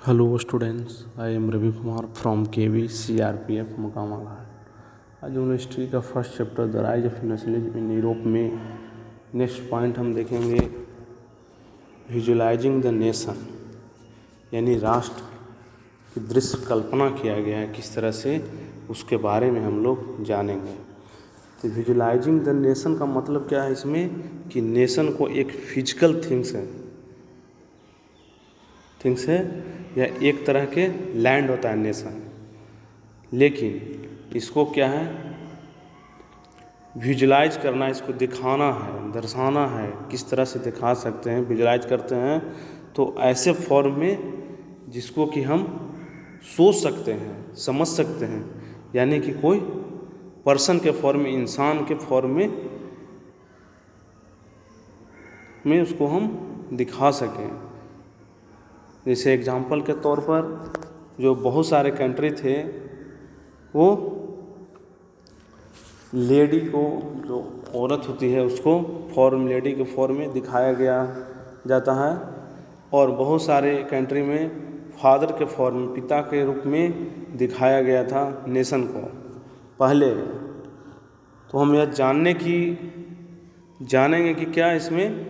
Hello students, I am Ravi Kumar from KV CRPF Mukama घाट। आज हम history का first chapter the rise of nationalism in Europe में next point हम देखेंगे visualising the nation, यानी राष्ट्र की दृश्य कल्पना किया गया है किस तरह से, उसके बारे में हम लोग जानेंगे। तो विजुअलाइजिंग द नेशन का मतलब क्या है इसमें कि नेशन को एक फिजिकल थिंग्स है या एक तरह के लैंड होता है नेशन, लेकिन इसको क्या है विजुलाइज करना, इसको दिखाना है, दर्शाना है। किस तरह से दिखा सकते हैं, विजुलाइज करते हैं तो ऐसे फॉर्म में जिसको कि हम सोच सकते हैं, समझ सकते हैं, यानी कि कोई पर्सन के फॉर्म में, इंसान के फॉर्म में उसको हम दिखा सकें। जैसे एग्जाम्पल के तौर पर जो बहुत सारे कंट्री थे वो लेडी को, जो औरत होती है उसको फॉर्म, लेडी के फॉर्म में दिखाया गया जाता है, और बहुत सारे कंट्री में फादर के फॉर्म, पिता के रूप में दिखाया गया था नेशन को पहले। तो हम यह जानेंगे कि क्या इसमें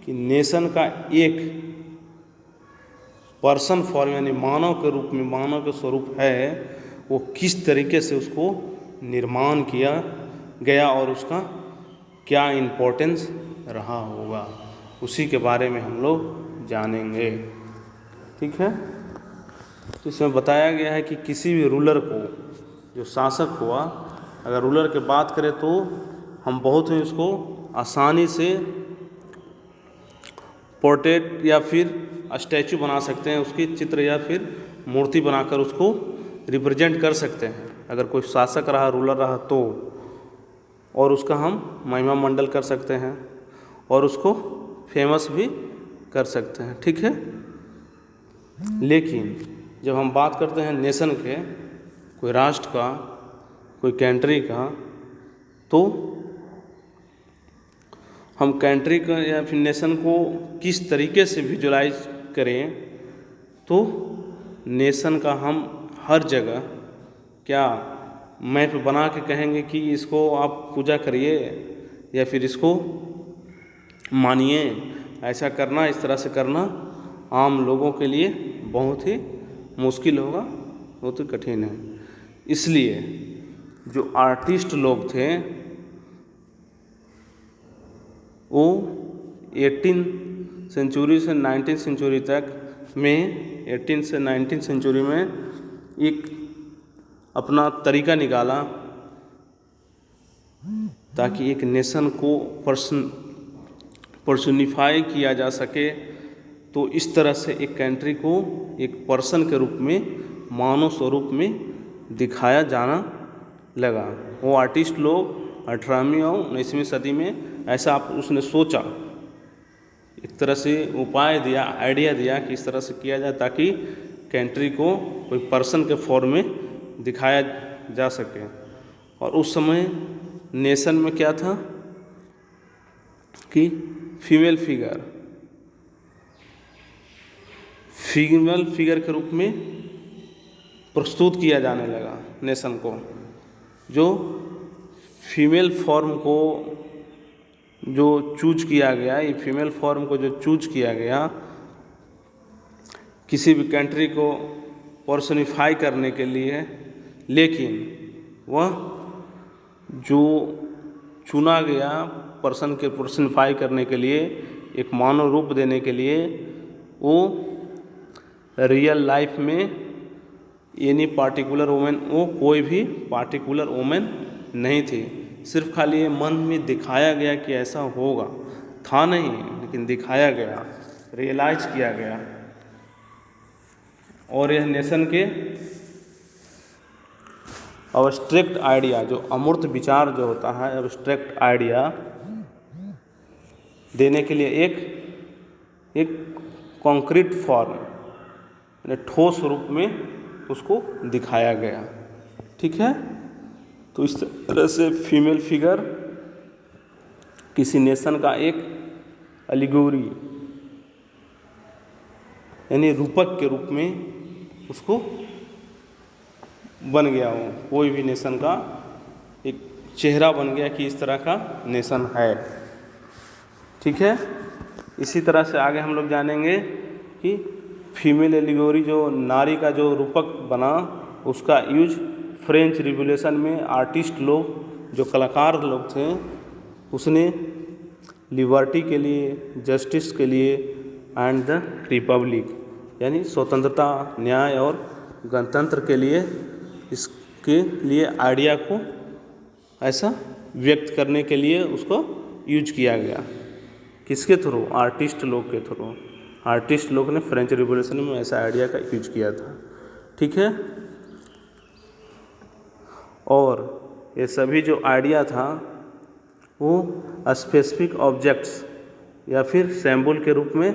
कि नेशन का एक पर्सन फॉर्म यानी मानव के रूप में, मानव के स्वरूप है, वो किस तरीके से उसको निर्माण किया गया और उसका क्या इम्पोर्टेंस रहा होगा, उसी के बारे में हम लोग जानेंगे। ठीक है। तो इसमें बताया गया है कि किसी भी रूलर को, जो शासक हुआ, अगर रूलर की बात करें तो हम बहुत ही उसको आसानी से पोर्ट्रेट या फिर स्टैचू बना सकते हैं, उसकी चित्र या फिर मूर्ति बनाकर उसको रिप्रेजेंट कर सकते हैं। अगर कोई शासक रहा, रूलर रहा तो, और उसका हम महिमा मंडल कर सकते हैं और उसको फेमस भी कर सकते हैं। ठीक है। लेकिन जब हम बात करते हैं नेशन के, कोई राष्ट्र का, कोई कंट्री का, तो हम कंट्री का या फिर नेशन को किस तरीके से विजुलाइज करें, तो नेशन का हम हर जगह क्या मैप बना के कहेंगे कि इसको आप पूजा करिए या फिर इसको मानिए, ऐसा करना, इस तरह से करना आम लोगों के लिए बहुत ही मुश्किल होगा, बहुत ही कठिन है। इसलिए जो आर्टिस्ट लोग थे वो 18 सेंचुरी से 19 सेंचुरी तक में, 18 से 19 सेंचुरी में एक अपना तरीका निकाला ताकि एक नेशन को पर्सनिफाई किया जा सके। तो इस तरह से एक कंट्री को एक पर्सन के रूप में, मानव स्वरूप में दिखाया जाना लगा। वो आर्टिस्ट लोग 18वीं और 19वीं सदी में ऐसा उसने सोचा, एक तरह से उपाय दिया, आइडिया दिया कि इस तरह से किया जाए ताकि कंट्री को कोई पर्सन के फॉर्म में दिखाया जा सके। और उस समय नेशन में क्या था कि फीमेल फिगर के रूप में प्रस्तुत किया जाने लगा नेशन को। जो फीमेल फॉर्म को जो चूज किया गया, ये फीमेल फॉर्म को जो चूज किया गया किसी भी कंट्री को पर्सनिफाई करने के लिए, लेकिन वह जो चुना गया पर्सन के पर्सनिफाई करने के लिए, एक मानव रूप देने के लिए, वो रियल लाइफ में एनी पार्टिकुलर वुमेन, वो कोई भी पार्टिकुलर वुमेन नहीं थी। सिर्फ खाली ये मन में दिखाया गया कि ऐसा होगा, था नहीं, लेकिन दिखाया गया, रियलाइज किया गया। और यह नेशन के अब्स्ट्रैक्ट आइडिया, जो अमूर्त विचार जो होता है, अब्स्ट्रैक्ट आइडिया देने के लिए एक कॉन्क्रीट फॉर्म, यानी ठोस रूप में उसको दिखाया गया। ठीक है। तो इस तरह से फीमेल फिगर किसी नेशन का एक एलिगोरी यानी रूपक के रूप में उसको बन गया हो, कोई भी नेशन का एक चेहरा बन गया कि इस तरह का नेशन है। ठीक है, इसी तरह से आगे हम लोग जानेंगे कि फीमेल एलिगोरी जो नारी का जो रूपक बना, उसका यूज फ्रेंच रिवॉल्यूशन में आर्टिस्ट लोग, जो कलाकार लोग थे, उसने लिबर्टी के लिए, जस्टिस के लिए एंड द रिपब्लिक यानी स्वतंत्रता, न्याय और गणतंत्र के लिए, इसके लिए आइडिया को ऐसा व्यक्त करने के लिए उसको यूज किया गया। किसके थ्रू? आर्टिस्ट लोग के थ्रू। आर्टिस्ट लोग ने फ्रेंच रिवॉल्यूशन में ऐसा आइडिया का यूज किया था। ठीक है, और ये सभी जो आइडिया था वो स्पेसिफिक ऑब्जेक्ट्स या फिर सिंबल के रूप में,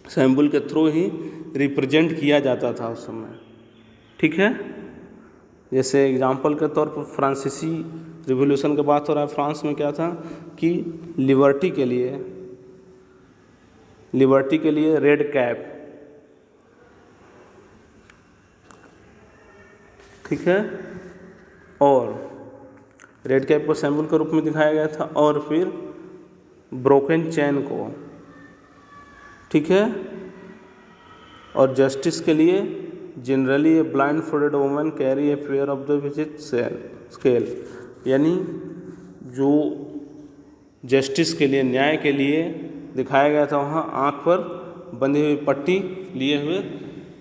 सिंबल के थ्रू ही रिप्रेजेंट किया जाता था उस समय। ठीक है, जैसे एग्जाम्पल के तौर पर फ्रांसीसी रिवॉल्यूशन की बात हो रहा है। फ्रांस में क्या था कि लिबर्टी के लिए रेड कैप, ठीक है, और रेड कैप को सिंबल के रूप में दिखाया गया था, और फिर ब्रोकन चेन को, ठीक है, और जस्टिस के लिए generally a blind folded woman carry a pair of the visit scale, यानी जो जस्टिस के लिए, न्याय के लिए दिखाया गया था, वहाँ आँख पर बंधी हुई पट्टी लिए हुए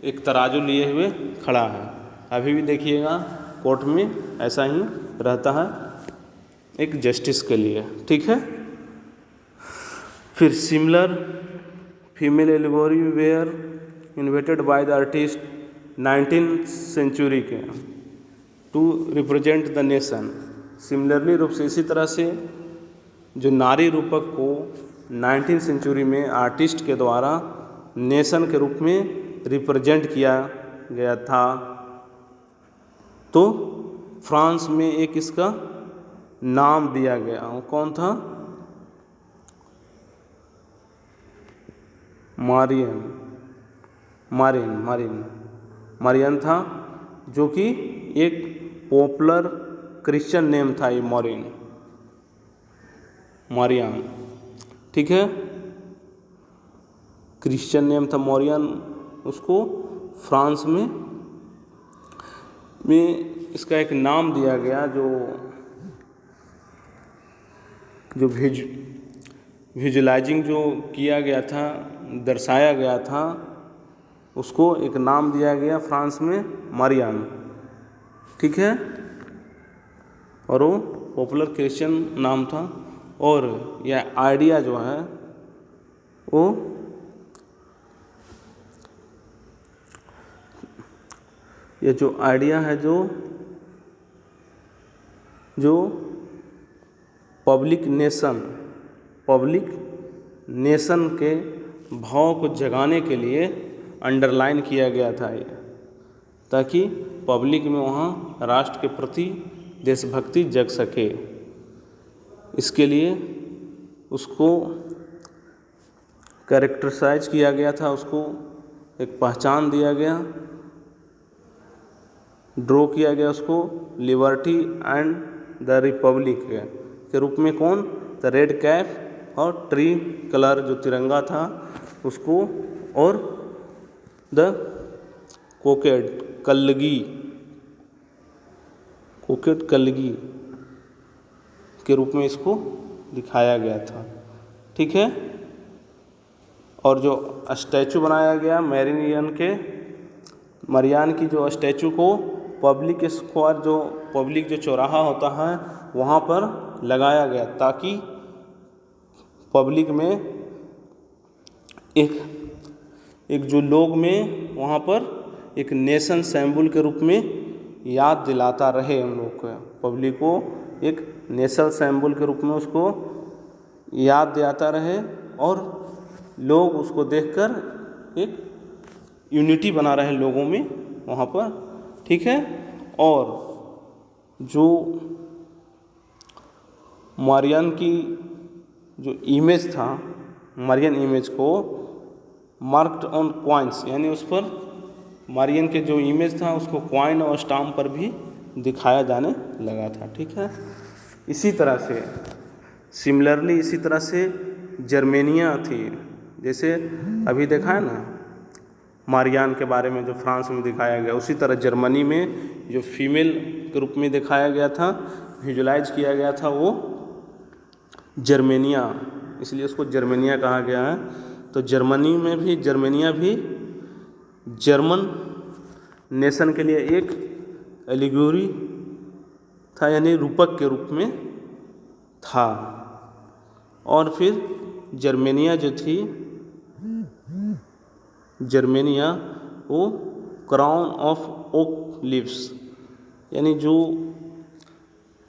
एक तराजू लिए हुए खड़ा है। अभी भी देखिएगा कोर्ट में ऐसा ही रहता है एक जस्टिस के लिए। ठीक है, फिर similar female allegory were invented by the artist 19th century के to represent the nation. Similarly रूप से, इसी तरह से जो नारी रूपक को 19th सेंचुरी में आर्टिस्ट के द्वारा नेशन के रूप में रिप्रेजेंट किया गया था। तो फ्रांस में एक इसका नाम दिया गया, वो कौन था? मारियन था, जो कि एक पॉपुलर क्रिश्चियन नेम था ये मारियन। ठीक है, क्रिश्चियन नेम था मॉरियन। उसको फ्रांस में इसका एक नाम दिया गया, जो विजुलाइजिंग जो किया गया था, दर्शाया गया था, उसको एक नाम दिया गया फ्रांस में मारियन। ठीक है, और वो पॉपुलर क्रिश्चियन नाम था। और यह आइडिया जो है वो ये जो आइडिया है, जो पब्लिक नेशन के भाव को जगाने के लिए अंडरलाइन किया गया था ये, ताकि पब्लिक में वहाँ राष्ट्र के प्रति देशभक्ति जग सके। इसके लिए उसको कैरेक्टराइज किया गया था, उसको एक पहचान दिया गया, ड्रॉ किया गया उसको लिबर्टी एंड द रिपब्लिक के रूप में। कौन? द रेड कैप और ट्री कलर जो तिरंगा था उसको, और द कोकेट कलगी के रूप में इसको दिखाया गया था। ठीक है, और जो स्टैचू बनाया गया मरियन की जो स्टैचू को पब्लिक स्क्वायर, जो पब्लिक जो चौराहा होता है, वहाँ पर लगाया गया, ताकि पब्लिक में एक जो लोग में वहाँ पर एक नेशन सिंबल के रूप में याद दिलाता रहे उन लोग को, पब्लिक को एक नेशनल सिंबल के रूप में उसको याद दिलाता रहे, और लोग उसको देखकर एक यूनिटी बना रहे लोगों में वहाँ पर। ठीक है, और जो मारियन की जो इमेज था, मारियन इमेज को मार्क्ड ऑन कॉइन्स, यानी उस पर मारियन के जो इमेज था उसको कॉइन और स्टाम्प पर भी दिखाया जाने लगा था। ठीक है, इसी तरह से सिमिलरली इसी तरह से जर्मेनिया थी, जैसे अभी देखा है ना मारियान के बारे में जो फ्रांस में दिखाया गया, उसी तरह जर्मनी में जो फीमेल के रूप में दिखाया गया था, विजुलाइज किया गया था, वो जर्मेनिया, इसलिए उसको जर्मेनिया कहा गया है। तो जर्मनी में भी जर्मेनिया भी जर्मन नेशन के लिए एक एलिगोरी था, यानी रूपक के रूप में था। और फिर जर्मेनिया जो थी, जर्मेनिया वो क्राउन ऑफ ओक लीव्स, यानी जो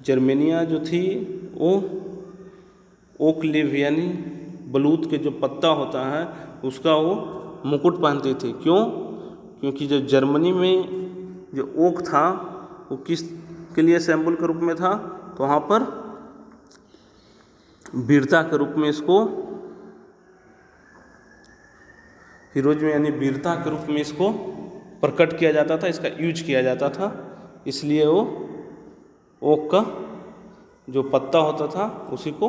जर्मेनिया जो थी वो ओक लीव यानी बलूत के जो पत्ता होता है उसका वो मुकुट पहनती थी। क्यों? क्योंकि जो जर्मनी में जो ओक था वो किस के लिए सिंबल के रूप में था, तो वहाँ पर वीरता के रूप में इसको हीरोइज्म यानी वीरता के रूप में इसको प्रकट किया जाता था, इसका यूज किया जाता था। इसलिए वो ओक का जो पत्ता होता था उसी को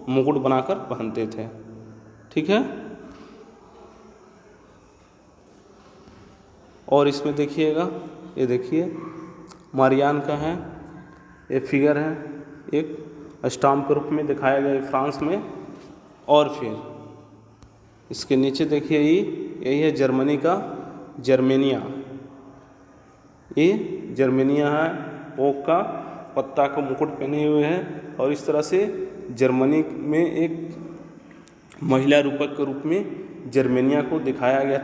मुकुट बनाकर पहनते थे। ठीक है, और इसमें देखिएगा, ये देखिए मारियान का है, ये फिगर है, एक स्टाम्प के रूप में दिखाया गया फ्रांस में। और फिर इसके नीचे देखिए यही है जर्मनी का जर्मेनिया, ये जर्मेनिया है, ओक का पत्ता को मुकुट पहने हुए हैं। और इस तरह से जर्मनी में एक महिला रूपक के रूप में जर्मेनिया को दिखाया गया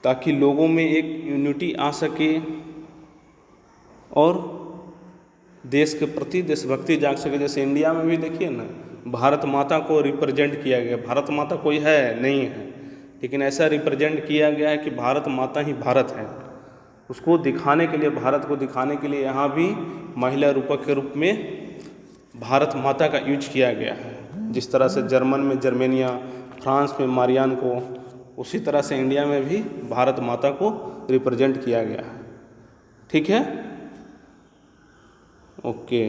ताकि लोगों में एक यूनिटी आ सके और देश के प्रति देशभक्ति जाग सके। जैसे इंडिया में भी देखिए ना, भारत माता को रिप्रेजेंट किया गया। भारत माता कोई है नहीं है, लेकिन ऐसा रिप्रेजेंट किया गया है कि भारत माता ही भारत है। उसको दिखाने के लिए, भारत को दिखाने के लिए यहाँ भी महिला रूपक के रूप में भारत माता का यूज किया गया है। जिस तरह से जर्मन में जर्मेनिया, फ्रांस में मारियान को, उसी तरह से इंडिया में भी भारत माता को रिप्रेजेंट किया गया है। ठीक है, ओके।